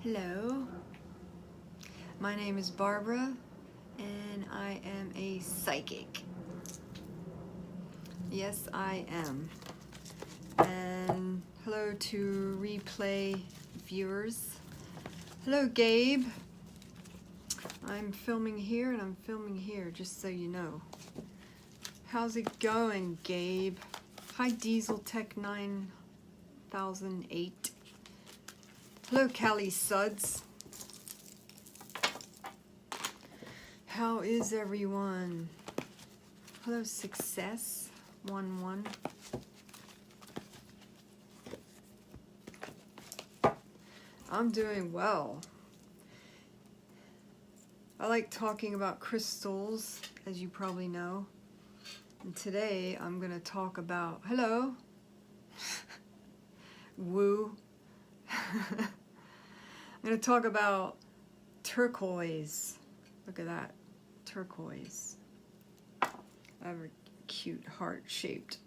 Hello, my name is Barbara and I am a psychic. Yes, I am. And hello to replay viewers. Hello, Gabe. I'm filming here and I'm filming here, just so you know. How's it going, Gabe? Hi, Diesel Tech 9008. Hello, Callie Suds. How is everyone? Hello, Success 11. I'm doing well. I like talking about crystals, as you probably know. And today I'm going to talk about, hello, woo. I'm going to talk about turquoise. Look at that, turquoise. I have a cute heart-shaped.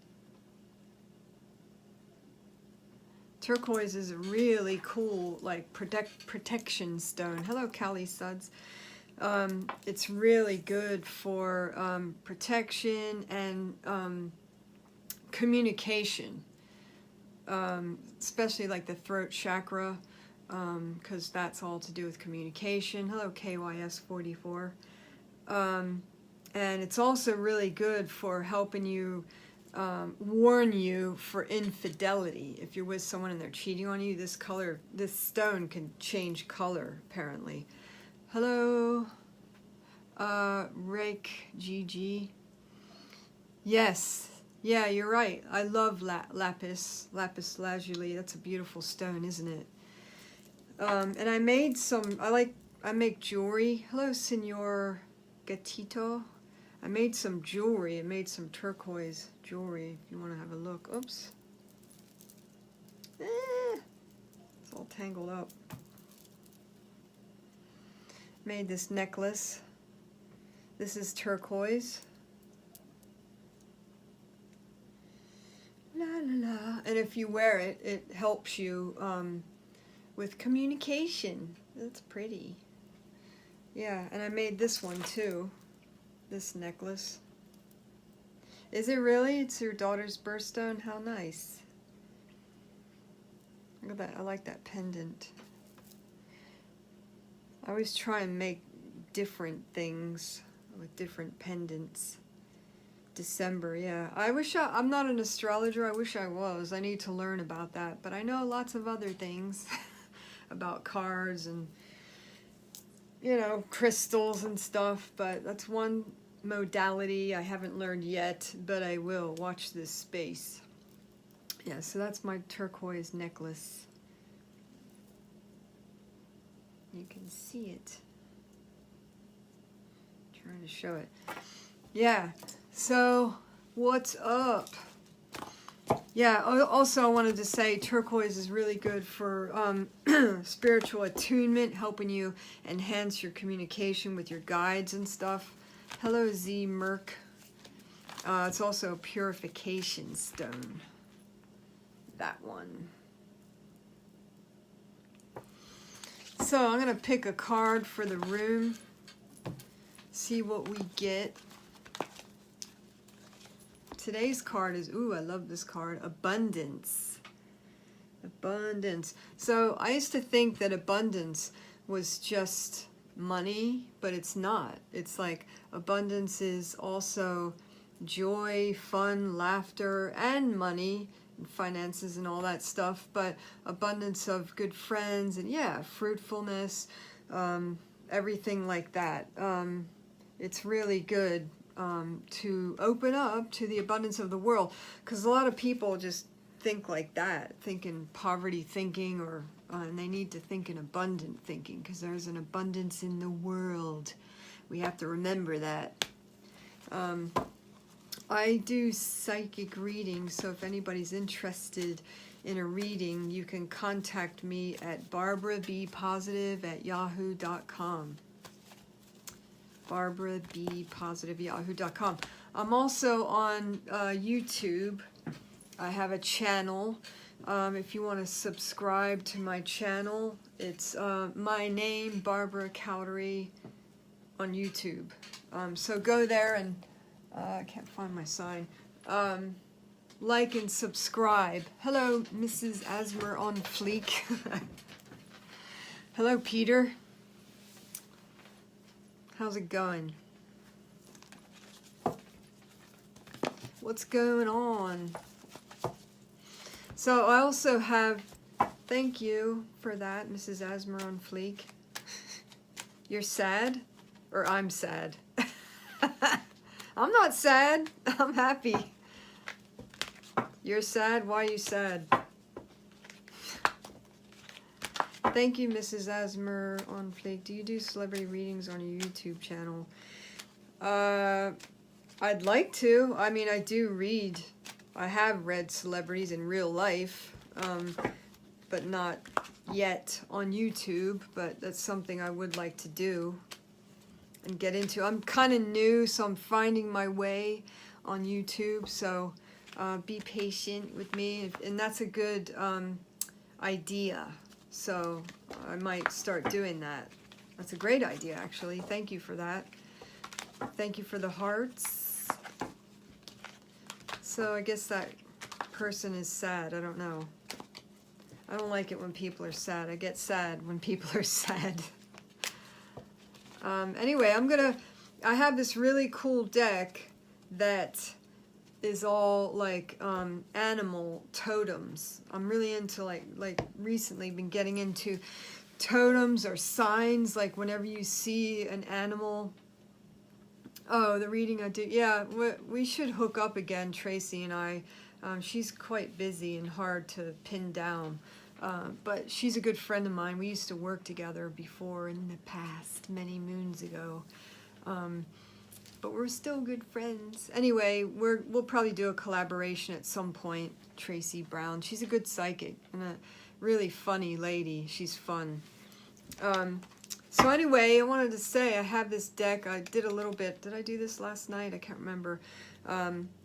Turquoise is a really cool, like, protection stone. Hello, Callie Suds. It's really good for protection and communication, especially like the throat chakra, because that's all to do with communication. Hello, KYS44. And it's also really good for helping you, warn you for infidelity. If you're with someone and they're cheating on you, this stone can change color, apparently. Hello, Rake GG. Yes, yeah, you're right. I love lapis lazuli. That's a beautiful stone, isn't it? And I made some. I make jewelry. Hello, Senor Gatito. I made some jewelry. I made some turquoise jewelry. If you want to have a look. Oops. It's all tangled up. Made this necklace. This is turquoise. La la la. And if you wear it, it helps you with communication. That's pretty. Yeah, and I made this one too. This necklace. Is it really? It's your daughter's birthstone? How nice. Look at that. I like that pendant. I always try and make different things with different pendants. December, yeah. I'm not an astrologer. I wish I was. I need to learn about that. But I know lots of other things about cards and, you know, crystals and stuff. But that's one modality I haven't learned yet, but I will. Watch this space. Yeah, so that's my turquoise necklace. You can see it. I'm trying to show it. Yeah, so what's up? Yeah, also I wanted to say turquoise is really good for spiritual attunement, helping you enhance your communication with your guides and stuff. Hello, Z Merc. It's also a purification stone. That one. So I'm going to pick a card for the room, see what we get. Today's card is, ooh, I love this card, abundance. Abundance. So I used to think that abundance was just money, but it's not. It's like abundance is also joy, fun, laughter, and money, finances and all that stuff, but abundance of good friends and, yeah, fruitfulness, everything like that. It's really good to open up to the abundance of the world, because a lot of people just think like that, think in poverty thinking, or and they need to think in abundant thinking, because there's an abundance in the world. We have to remember that. I do psychic readings, so if anybody's interested in a reading, you can contact me at barbarabpositive@yahoo.com. barbarabpositive@yahoo.com. I'm also on YouTube. I have a channel If you want to subscribe to my channel, it's my name, Barbara Cowdery, on YouTube. So go there and, I can't find my sign, like and subscribe. Hello, Mrs. Asmer on Fleek. Hello, Peter. How's it going? What's going on? So I also have, thank you for that, Mrs. Asmer on Fleek. You're sad? Or I'm sad? I'm not sad. I'm happy. You're sad? Why are you sad? Thank you, Mrs. Asmer on Fleek. Do you do celebrity readings on your YouTube channel? I'd like to. I mean, I do read. I have read celebrities in real life, but not yet on YouTube. But that's something I would like to do and get into. I'm kind of new, so I'm finding my way on YouTube. So be patient with me, and that's a good idea. So I might start doing that. That's a great idea, actually. Thank you for that. Thank you for the hearts. So I guess that person is sad. I don't know. I don't like it when people are sad. I get sad when people are sad. Anyway, I have this really cool deck that is all like animal totems. I'm really into like recently been getting into totems or signs, like whenever you see an animal. Oh, the reading I did. Yeah, we should hook up again, Tracy and I. She's quite busy and hard to pin down. But she's a good friend of mine. We used to work together before in the past, many moons ago. But we're still good friends. Anyway, we'll probably do a collaboration at some point, Tracy Brown. She's a good psychic and a really funny lady. She's fun. So anyway, I wanted to say I have this deck. I did a little bit. Did I do this last night? I can't remember.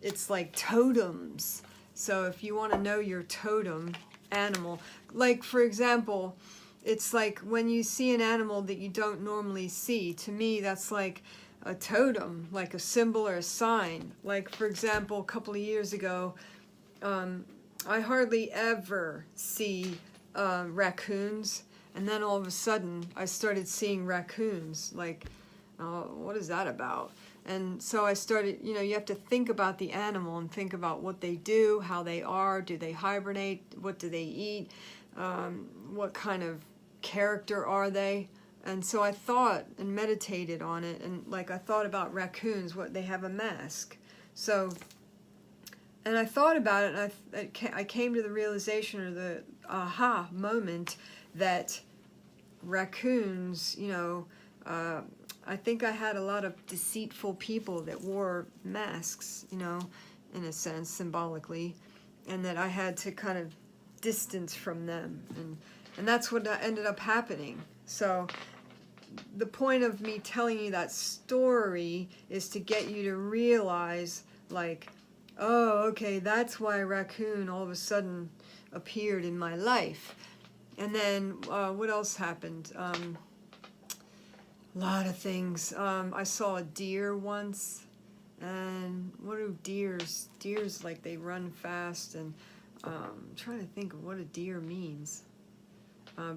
It's like totems. So if you want to know your totem animal, like for example, it's like when you see an animal that you don't normally see. To me, that's like a totem, like a symbol or a sign. Like for example, a couple of years ago, I hardly ever see raccoons. And then all of a sudden, I started seeing raccoons. Like, what is that about? And so I started, you have to think about the animal and think about what they do, how they are, do they hibernate, what do they eat, what kind of character are they? And so I thought and meditated on it, and like I thought about raccoons, what they have a mask. So, and I thought about it, and I came to the realization, or the aha moment, that raccoons, I think I had a lot of deceitful people that wore masks, in a sense, symbolically, and that I had to kind of distance from them, and that's what ended up happening. So the point of me telling you that story is to get you to realize, like, oh, okay, that's why a raccoon all of a sudden appeared in my life. And then what else happened? A lot of things. I saw a deer once, and what do deers? Deers, like, they run fast, and I'm trying to think of what a deer means.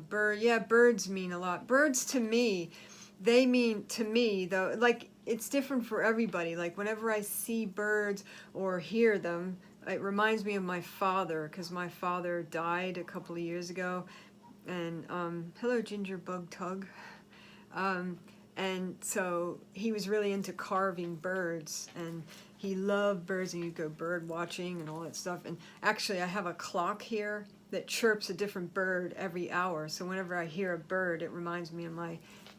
Birds mean a lot. Birds to me, they mean to me, though, like, it's different for everybody. Like, whenever I see birds or hear them, it reminds me of my father, because my father died a couple of years ago. And hello, Ginger Bug Tug. And so he was really into carving birds, and he loved birds, and you'd go bird watching and all that stuff. And actually, I have a clock here that chirps a different bird every hour. So whenever I hear a bird, it reminds me of my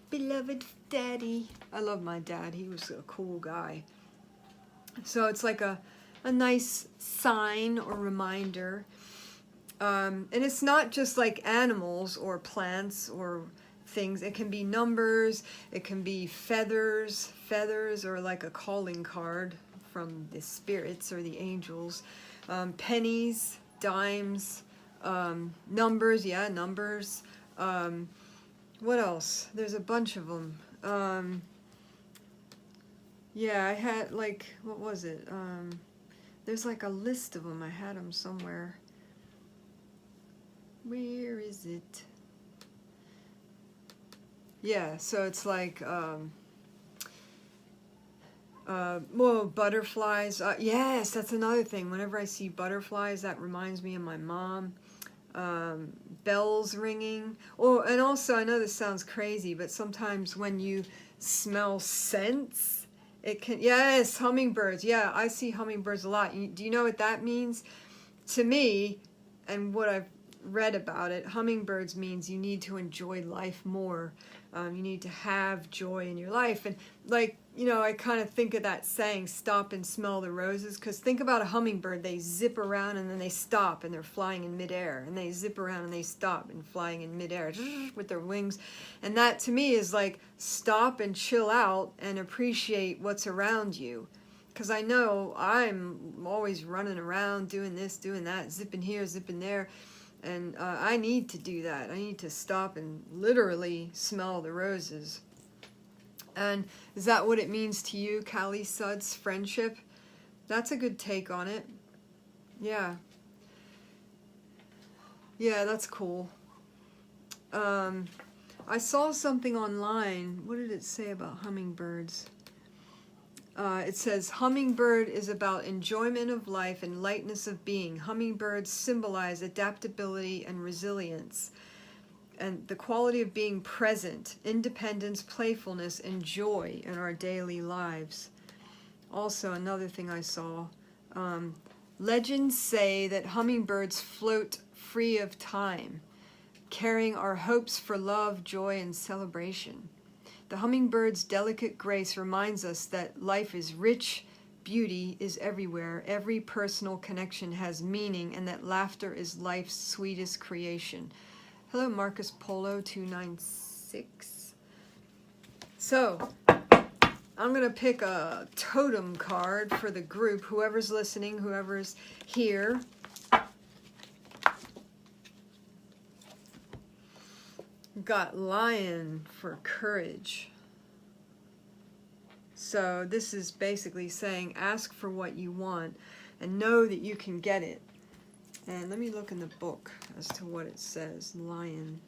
beloved daddy. I love my dad. He was a cool guy. So it's like a nice sign or reminder. And it's not just like animals or plants or things. It can be numbers, it can be feathers, or like a calling card from the spirits or the angels, pennies, dimes, Numbers, yeah, numbers. What else? There's a bunch of them. Yeah, I had, like, what was it? There's like a list of them. I had them somewhere. Where is it? Yeah, so it's like, well, butterflies. Yes, that's another thing. Whenever I see butterflies, that reminds me of my mom. Bells ringing. Oh, and also, I know this sounds crazy, but sometimes when you smell scents, it can, yes, hummingbirds. Yeah, I see hummingbirds a lot. Do you know what that means? To me, and what I've read about it, hummingbirds means you need to enjoy life more. You need to have joy in your life. And like, you know, I kind of think of that saying, stop and smell the roses, because think about a hummingbird. They zip around and then they stop and they're flying in midair, and they zip around and they stop and flying in midair with their wings. And that to me is like, stop and chill out and appreciate what's around you. Because I know I'm always running around doing this, doing that, zipping here, zipping there. And I need to do that. I need to stop and literally smell the roses. And is that what it means to you, Callie Suds, friendship? That's a good take on it. Yeah. Yeah, that's cool. I saw something online. What did it say about hummingbirds? It says, hummingbird is about enjoyment of life and lightness of being. Hummingbirds symbolize adaptability and resilience, and the quality of being present, independence, playfulness, and joy in our daily lives. Also, another thing I saw, legends say that hummingbirds float free of time, carrying our hopes for love, joy, and celebration. The hummingbird's delicate grace reminds us that life is rich, beauty is everywhere, every personal connection has meaning, and that laughter is life's sweetest creation. Hello, Marcus Polo 296. So, I'm going to pick a totem card for the group, whoever's listening, whoever's here. Got lion for courage. So this is basically saying ask for what you want and know that you can get it. And let me look in the book as to what it says. Lion.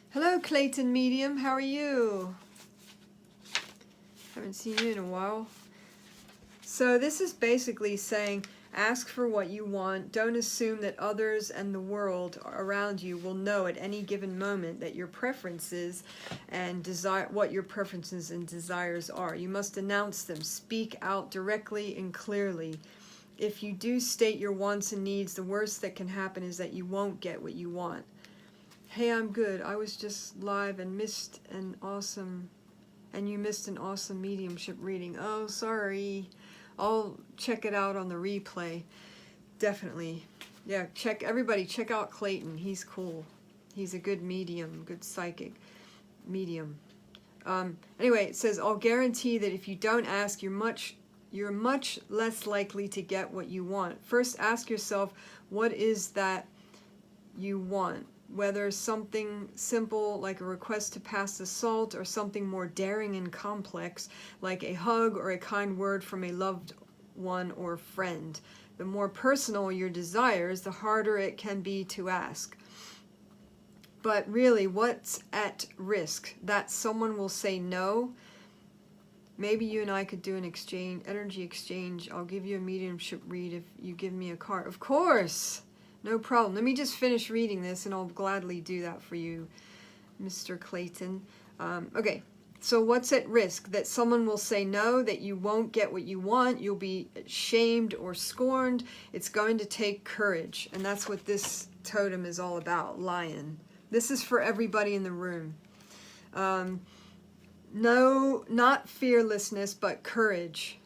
Hello, Clayton Medium. How are you? Haven't seen you in a while. So this is basically saying ask for what you want. Don't assume that others and the world around you will know at any given moment that your preferences and what your preferences and desires are. You must announce them. Speak out directly and clearly. If you do state your wants and needs, the worst that can happen is that you won't get what you want. Hey, I'm good. I was just live and missed an awesome, and you missed an awesome mediumship reading. Oh, sorry. I'll check it out on the replay. Definitely. Yeah, everybody check out Clayton. He's cool. He's a good medium, good psychic medium. Anyway, it says, I'll guarantee that if you don't ask, you're much less likely to get what you want. First, ask yourself, what is that you want? Whether something simple like a request to pass the salt, or something more daring and complex like a hug or a kind word from a loved one or friend. The more personal your desires, the harder it can be to ask. But really, what's at risk? That someone will say no? Maybe you and I could do an energy exchange. I'll give you a mediumship read if you give me a card. Of course! No problem. Let me just finish reading this and I'll gladly do that for you, Mr. Clayton. Okay, so what's at risk? That someone will say no, that you won't get what you want, you'll be shamed or scorned. It's going to take courage, and that's what this totem is all about, lion. This is for everybody in the room. No, not fearlessness, but courage.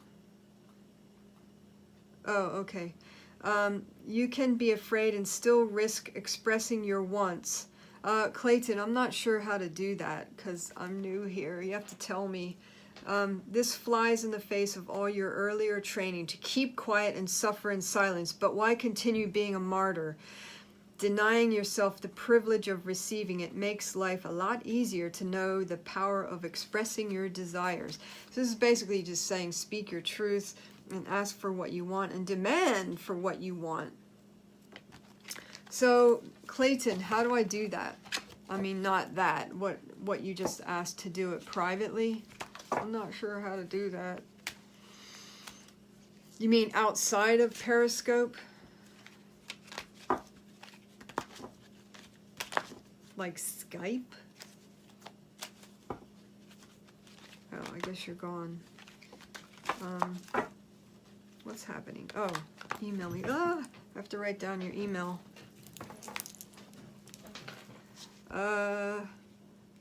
Oh, okay. You can be afraid and still risk expressing your wants. Clayton, I'm not sure how to do that because I'm new here. You have to tell me This flies in the face of all your earlier training to keep quiet and suffer in silence. But why continue being a martyr? Denying yourself the privilege of receiving it makes life a lot easier to know the power of expressing your desires. So this is basically just saying speak your truth and ask for what you want and demand for what you want. So Clayton, how do I do that? I mean, not that. What you just asked to do it privately? I'm not sure how to do that. You mean outside of Periscope? Like Skype? Oh, I guess you're gone. What's happening? Oh, email me. Ah, I have to write down your email.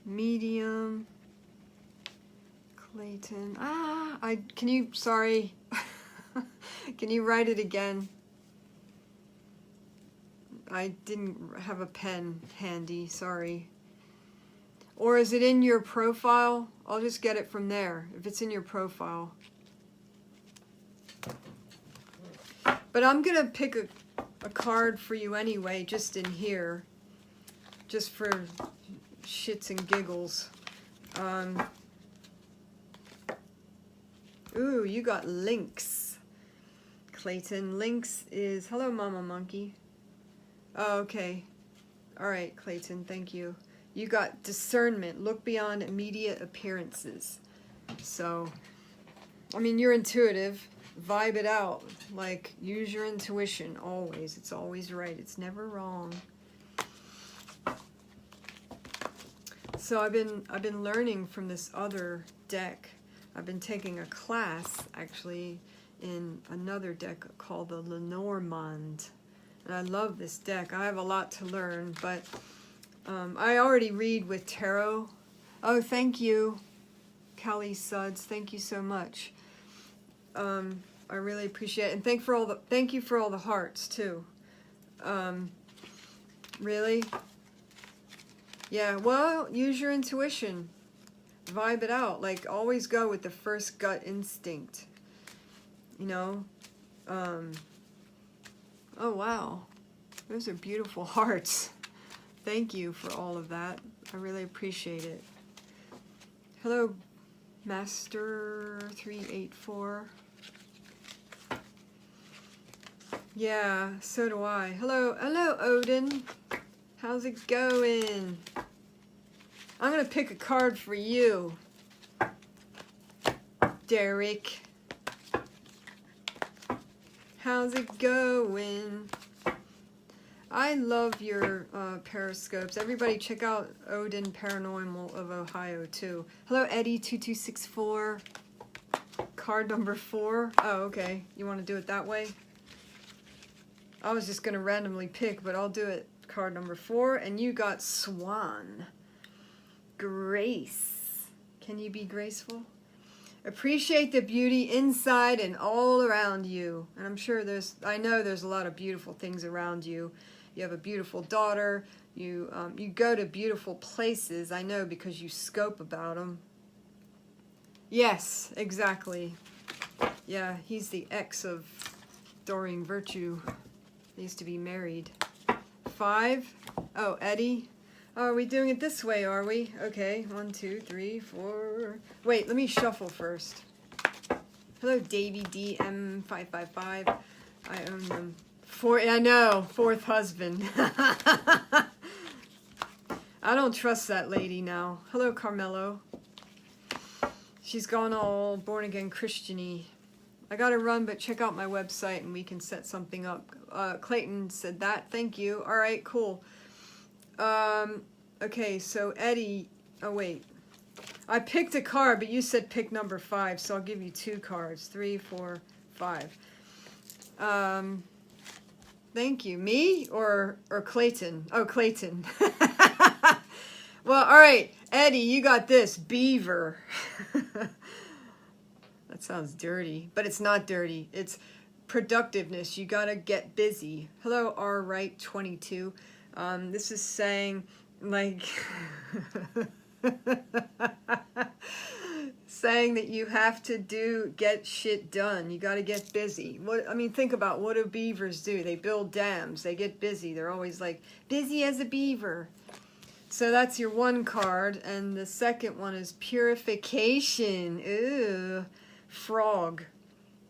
Medium. Clayton. Can you, sorry. Can you write it again? I didn't have a pen handy, sorry. Or is it in your profile? I'll just get it from there, if it's in your profile. But I'm gonna pick a card for you anyway, just in here. Just for shits and giggles. Ooh, you got Lynx. Clayton, Lynx is, hello Mama Monkey. Oh, okay. Alright, Clayton, thank you. You got discernment. Look beyond immediate appearances. So, I mean, you're intuitive. Vibe it out. Like, use your intuition always. It's always right. It's never wrong. So I've been learning from this other deck. I've been taking a class, actually, in another deck called the Lenormand. And I love this deck. I have a lot to learn, but I already read with tarot. Oh, thank you, Callie Suds. Thank you so much. I really appreciate it, and thank you for all the hearts too. Really? Yeah. Well, use your intuition. Vibe it out. Like, always go with the first gut instinct. You know. Oh wow, those are beautiful hearts. Thank you for all of that. I really appreciate it. Hello, Master 384. Yeah, so do I. Hello, Odin. How's it going? I'm gonna pick a card for you, Derek. How's it going? I love your periscopes. Everybody check out Odin Paranormal of Ohio too. Hello, Eddie2264. Card number 4. Oh, okay. You want to do it that way? I was just going to randomly pick, but I'll do it. Card number 4. And you got Swan. Grace. Can you be graceful? Appreciate the beauty inside and all around you. And I'm sure I know there's a lot of beautiful things around you. You have a beautiful daughter. You go to beautiful places. I know because you scope about them. Yes, exactly. Yeah, he's the ex of Doreen Virtue. They used to be married. 5. Oh, Eddie. Oh, are we doing it this way, are we? Okay, 1, 2, 3, 4. Wait, let me shuffle first. Hello, Davey DM555. I own them. I know, 4th husband. I don't trust that lady now. Hello, Carmelo. She's gone all born-again Christian-y. I gotta run, but check out my website and we can set something up. Clayton said that. Thank you. All right, cool. Okay, so Eddie... Oh, wait. I picked a card, but you said pick number 5, so I'll give you 2 cards. 3, 4, 5. Thank you. Me or Clayton? Oh, Clayton. Well, all right. Eddie, you got this. Beaver. That sounds dirty, but it's not dirty. It's productiveness. You got to get busy. Hello, R. Wright 22. This is saying, like... saying that you have to get shit done. You got to get busy. Think about what do beavers do? They build dams. They get busy. They're always like, busy as a beaver. So that's your one card. And the second one is purification. Ew. Frog.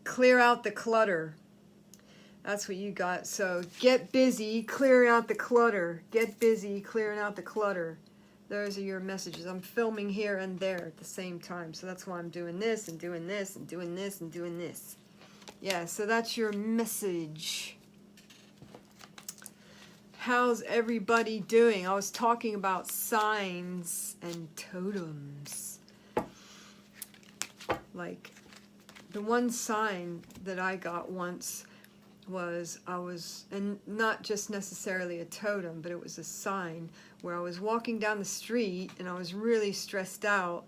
Clear out the clutter. That's what you got. So get busy clearing out the clutter. Get busy clearing out the clutter. Those are your messages. I'm filming here and there at the same time. So that's why I'm doing this and doing this and doing this and doing this. Yeah, so that's your message. How's everybody doing? I was talking about signs and totems. Like, the one sign that I got once was and not just necessarily a totem, but it was a sign where I was walking down the street and I was really stressed out,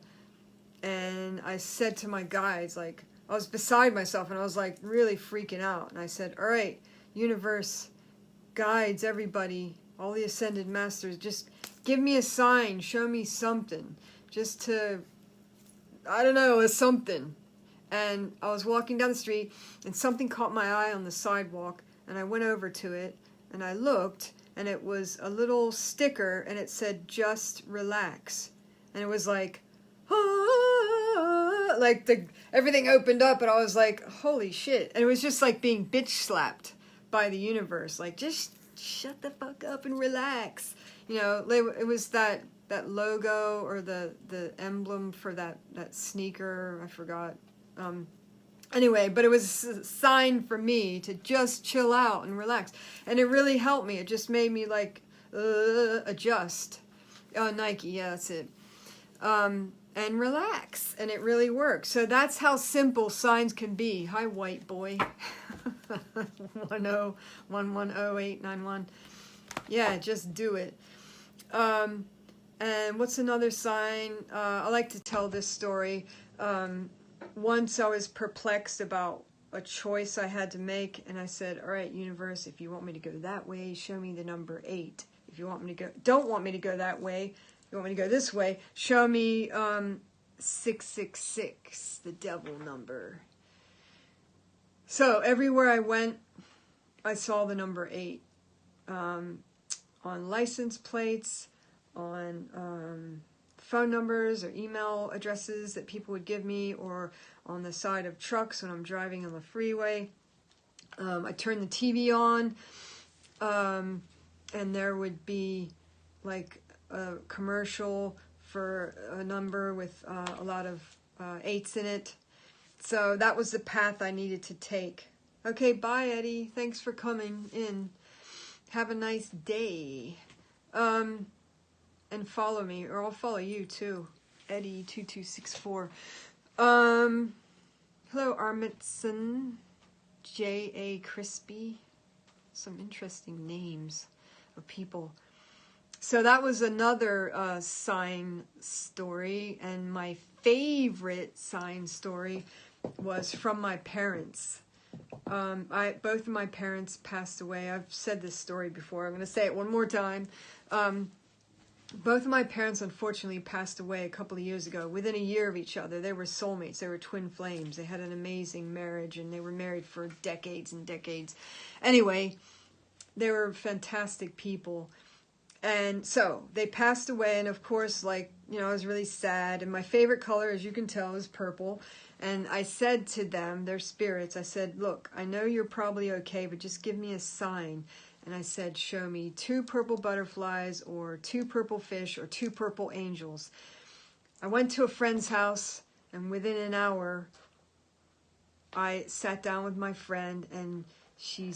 and I said to my guides, like, I was beside myself and I was like really freaking out, and I said, all right, universe, guides, everybody, all the ascended masters, just give me a sign, show me something, just to, I don't know, a something. And I was walking down the street, and something caught my eye on the sidewalk, and I went over to it, and I looked, and it was a little sticker, and it said, just relax. And it was like, ah, like everything opened up, and I was like, holy shit. And it was just like being bitch slapped by the universe, like, just shut the fuck up and relax. You know, it was that logo or the emblem for that sneaker, I forgot. Anyway, but it was a sign for me to just chill out and relax, and it really helped me. It just made me like adjust. Oh, Nike, yeah, that's it. And relax, and it really works. So that's how simple signs can be. Hi, white boy. 10110-891. Yeah, just do it. And what's another sign? I like to tell this story. Once I was perplexed about a choice I had to make, and I said, all right, universe, if you want me to go that way, show me the number 8. If you want me to don't want me to go that way, you want me to go this way, show me 666, the devil number. So everywhere I went, I saw the number 8. On license plates, on phone numbers or email addresses that people would give me, or on the side of trucks when I'm driving on the freeway. I turned the TV on, and there would be like a commercial for a number with a lot of 8s in it. So that was the path I needed to take. Okay, bye, Eddie. Thanks for coming in. Have a nice day. And follow me, or I'll follow you too. Eddie2264. Hello, Armitson. J.A. Crispy. Some interesting names of people. So that was another sign story, and my favorite sign story was from my parents. Both of my parents passed away. I've said this story before. I'm going to say it one more time. Both of my parents, unfortunately, passed away a couple of years ago. Within a year of each other, they were soulmates. They were twin flames. They had an amazing marriage, and they were married for decades and decades. Anyway, they were fantastic people. And so they passed away, and of course, I was really sad. And my favorite color, as you can tell, is purple. And I said to them, their spirits, I said, look, I know you're probably okay, but just give me a sign. And I said, show me 2 purple butterflies, or 2 purple fish, or 2 purple angels. I went to a friend's house, and within an hour, I sat down with my friend, and she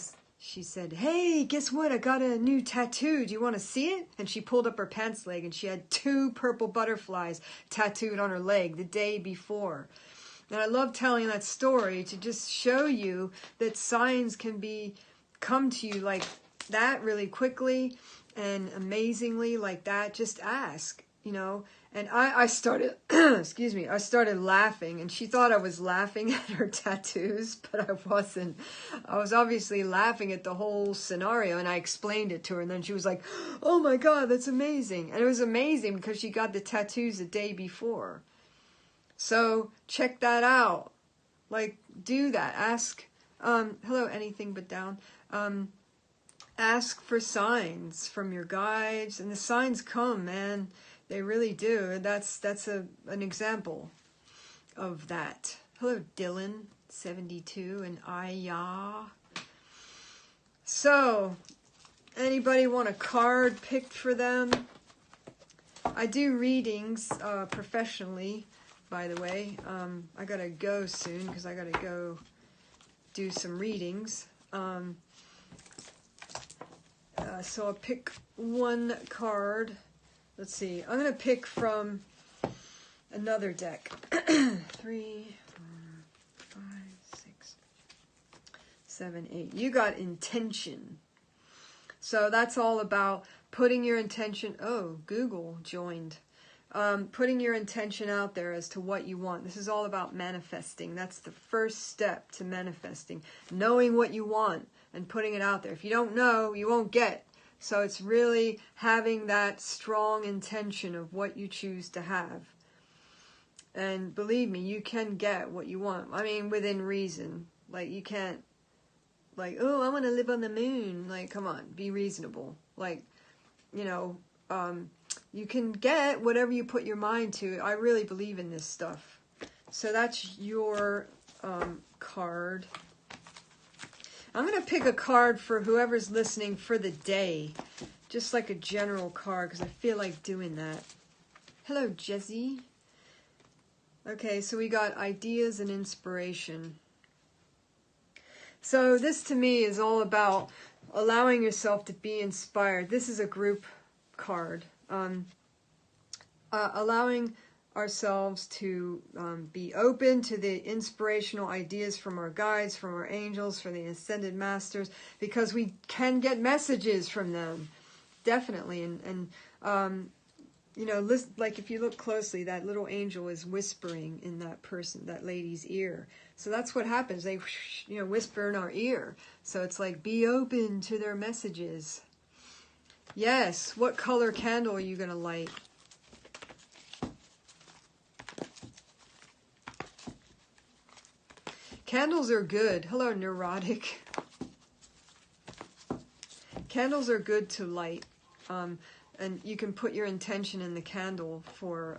said, hey, guess what? I got a new tattoo. Do you want to see it? And she pulled up her pants leg, and she had 2 purple butterflies tattooed on her leg the day before. And I love telling that story to just show you that signs can come to you like that really quickly and amazingly like that. Just ask, And I started, excuse me, I started laughing, and she thought I was laughing at her tattoos, but I wasn't. I was obviously laughing at the whole scenario, and I explained it to her, and then she was like, oh my God, that's amazing. And it was amazing because she got the tattoos the day before. So check that out. Like, do that. Ask, hello, anything but down. Ask for signs from your guides, and the signs come, man. They really do. That's an example of that. Hello, Dylan, 72, and Aya. So, anybody want a card picked for them? I do readings professionally, by the way. I gotta go soon because I gotta go do some readings. So I'll pick one card. Let's see. I'm going to pick from another deck. 3, 4, 5, 6, 7, 8. You got intention. So that's all about putting your intention. Oh, Google joined. Putting your intention out there as to what you want. This is all about manifesting. That's the first step to manifesting. Knowing what you want and putting it out there. If you don't know, you won't get. So it's really having that strong intention of what you choose to have. And believe me, you can get what you want. I mean, within reason. Like, you can't, like, oh, I want to live on the moon. Like, come on, be reasonable. Like, you know, you can get whatever you put your mind to. I really believe in this stuff. So that's your card. I'm going to pick a card for whoever's listening for the day. Just like a general card, because I feel like doing that. Hello, Jesse. Okay, so we got ideas and inspiration. So this to me is all about allowing yourself to be inspired. This is a group card. Allowing ourselves to be open to the inspirational ideas from our guides, from our angels, from the ascended masters, because we can get messages from them, definitely. And you know, listen, like if you look closely, that little angel is whispering in that lady's ear. So that's what happens. They, you know, whisper in our ear. So it's like, be open to their messages. Yes. What color candle are you going to light? Candles are good. Hello, neurotic. Candles are good to light. And you can put your intention in the candle for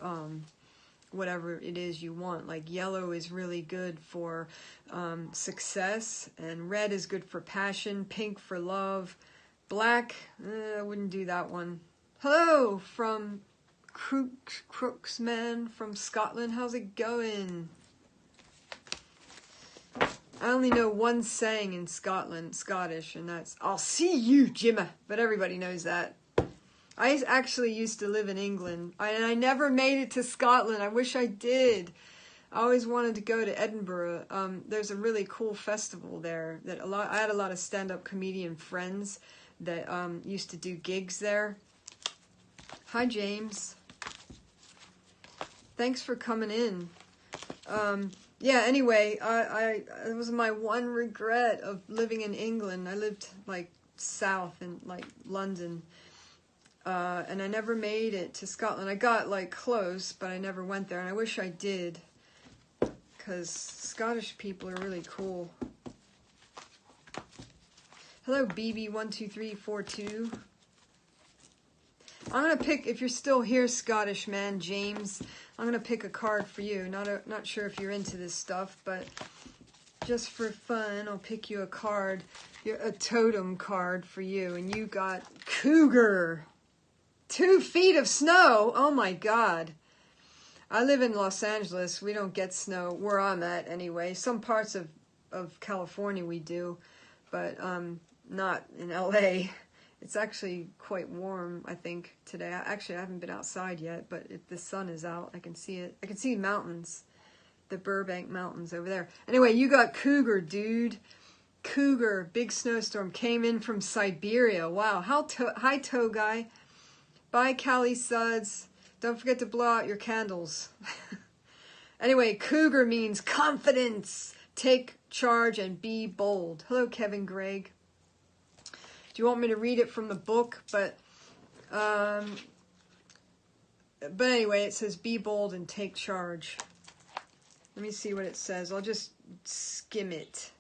whatever it is you want. Like yellow is really good for success, and red is good for passion, pink for love, black, I wouldn't do that one. Hello from Crooksman from Scotland. How's it going? I only know one saying in Scotland, Scottish, and that's, I'll see you, Jimmy. But everybody knows that. I actually used to live in England, and I never made it to Scotland. I wish I did. I always wanted to go to Edinburgh. There's a really cool festival there. I had a lot of stand-up comedian friends that used to do gigs there. Hi, James. Thanks for coming in. Yeah, anyway, it was my one regret of living in England. I lived, like, south in, like, London. And I never made it to Scotland. I got, like, close, but I never went there. And I wish I did. Because Scottish people are really cool. Hello, BB12342. I'm going to pick, if you're still here, Scottish man, James, I'm going to pick a card for you. Not sure if you're into this stuff, but just for fun, I'll pick you a card, a totem card for you. And you got Cougar. 2 feet of snow. Oh my God. I live in Los Angeles. We don't get snow where I'm at anyway. Some parts of California we do, but not in LA. It's actually quite warm, I think, today. I haven't been outside yet, but if the sun is out, I can see it. I can see mountains, the Burbank Mountains over there. Anyway, you got Cougar, dude. Cougar, big snowstorm, came in from Siberia. Wow, hi, Toe Guy. Bye, Callie Suds. Don't forget to blow out your candles. Anyway, Cougar means confidence. Take charge and be bold. Hello, Kevin Gregg. Do you want me to read it from the book? But anyway, it says be bold and take charge. Let me see what it says. I'll just skim it.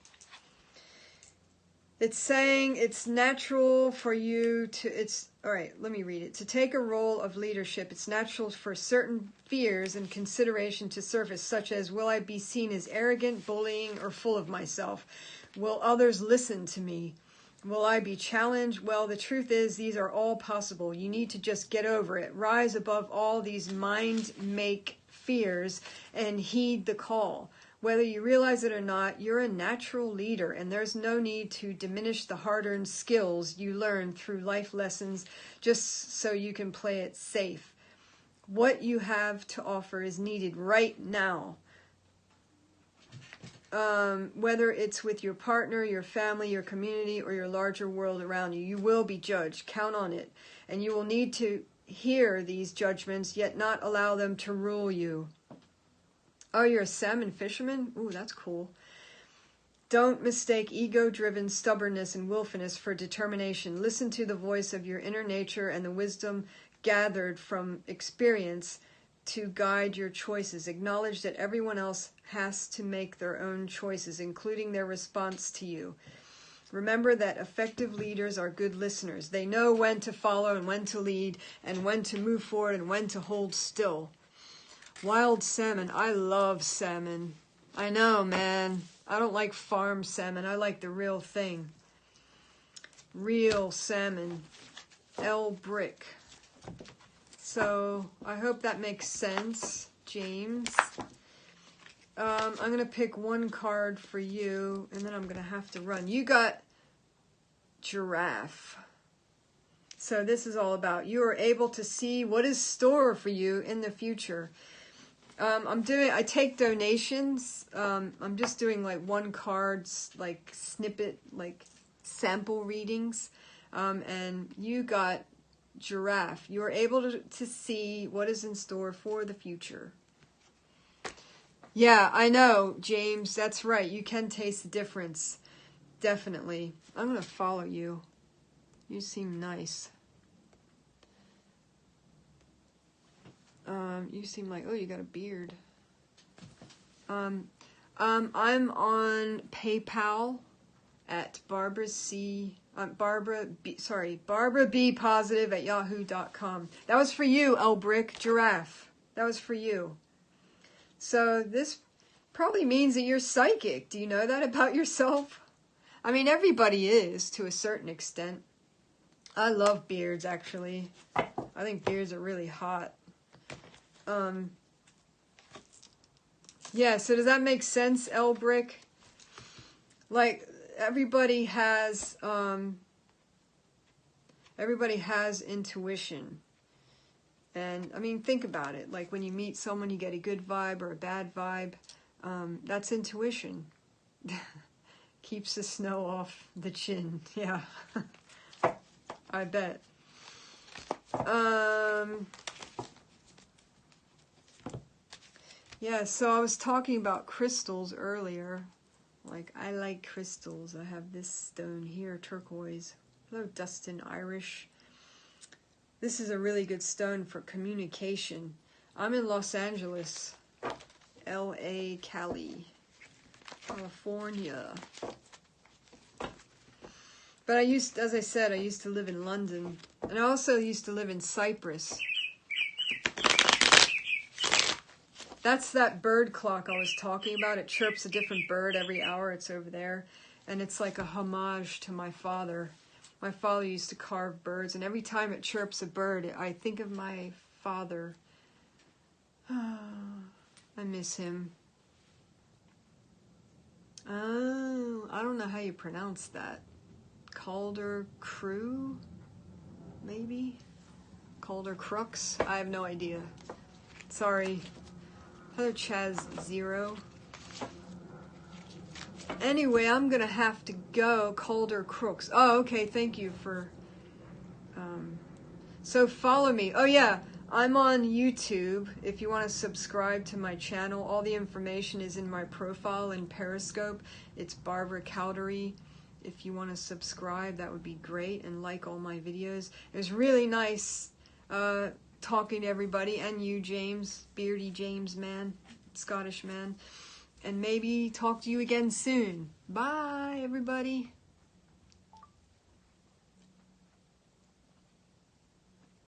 It's saying it's natural for you to, all right, let me read it. To take a role of leadership, it's natural for certain fears and consideration to surface, such as, will I be seen as arrogant, bullying, or full of myself? Will others listen to me? Will I be challenged? Well, the truth is, these are all possible. You need to just get over it. Rise above all these mind-make fears and heed the call. Whether you realize it or not, you're a natural leader, and there's no need to diminish the hard-earned skills you learn through life lessons just so you can play it safe. What you have to offer is needed right now. Whether it's with your partner, your family, your community, or your larger world around you, you will be judged. Count on it. And you will need to hear these judgments, yet not allow them to rule you. Oh, you're a salmon fisherman? Ooh, that's cool. Don't mistake ego-driven stubbornness and willfulness for determination. Listen to the voice of your inner nature and the wisdom gathered from experience to guide your choices. Acknowledge that everyone else has to make their own choices, including their response to you. Remember that effective leaders are good listeners. They know when to follow and when to lead and when to move forward and when to hold still. Wild salmon. I love salmon. I know, man. I don't like farm salmon. I like the real thing. Real salmon. L brick. So I hope that makes sense, James. I'm going to pick one card for you, and then I'm going to have to run. You got giraffe. So this is all about you are able to see what is store for you in the future. I take donations. I'm just doing like one card's like snippet, like sample readings. And you got giraffe. You are able to see what is in store for the future. Yeah, I know, James. That's right. You can taste the difference. Definitely. I'm going to follow you. You seem nice. You seem like, oh, you got a beard. I'm on PayPal at barbarabpositive@yahoo.com. That was for you, Elbrick, giraffe. That was for you. So this probably means that you're psychic. Do you know that about yourself? I mean, everybody is to a certain extent. I love beards, actually. I think beards are really hot. Yeah, so does that make sense, Elbrick? Like, everybody has intuition. And, I mean, think about it. Like, when you meet someone, you get a good vibe or a bad vibe. That's intuition. Keeps the snow off the chin. Yeah. I bet. Yeah, so I was talking about crystals earlier. Like, I like crystals. I have this stone here, turquoise. Hello, Dustin Irish. This is a really good stone for communication. I'm in Los Angeles, L.A., Cali, California. But as I said, I used to live in London. And I also used to live in Cyprus. That's that bird clock I was talking about. It chirps a different bird every hour. It's over there. And it's like a homage to my father. My father used to carve birds. And every time it chirps a bird, I think of my father. Oh, I miss him. Oh, I don't know how you pronounce that. Calder Crew? Maybe? Calder Crux? I have no idea. Sorry. Hello, Chaz Zero. Anyway, I'm gonna have to go. Calder Crooks. Oh, okay. Thank you for. So follow me. Oh yeah, I'm on YouTube. If you want to subscribe to my channel, all the information is in my profile in Periscope. It's Barbara Cowdery. If you want to subscribe, that would be great, and like all my videos. It was really nice talking to everybody, and you, James, beardy James man, Scottish man. and maybe talk to you again soon. Bye, everybody.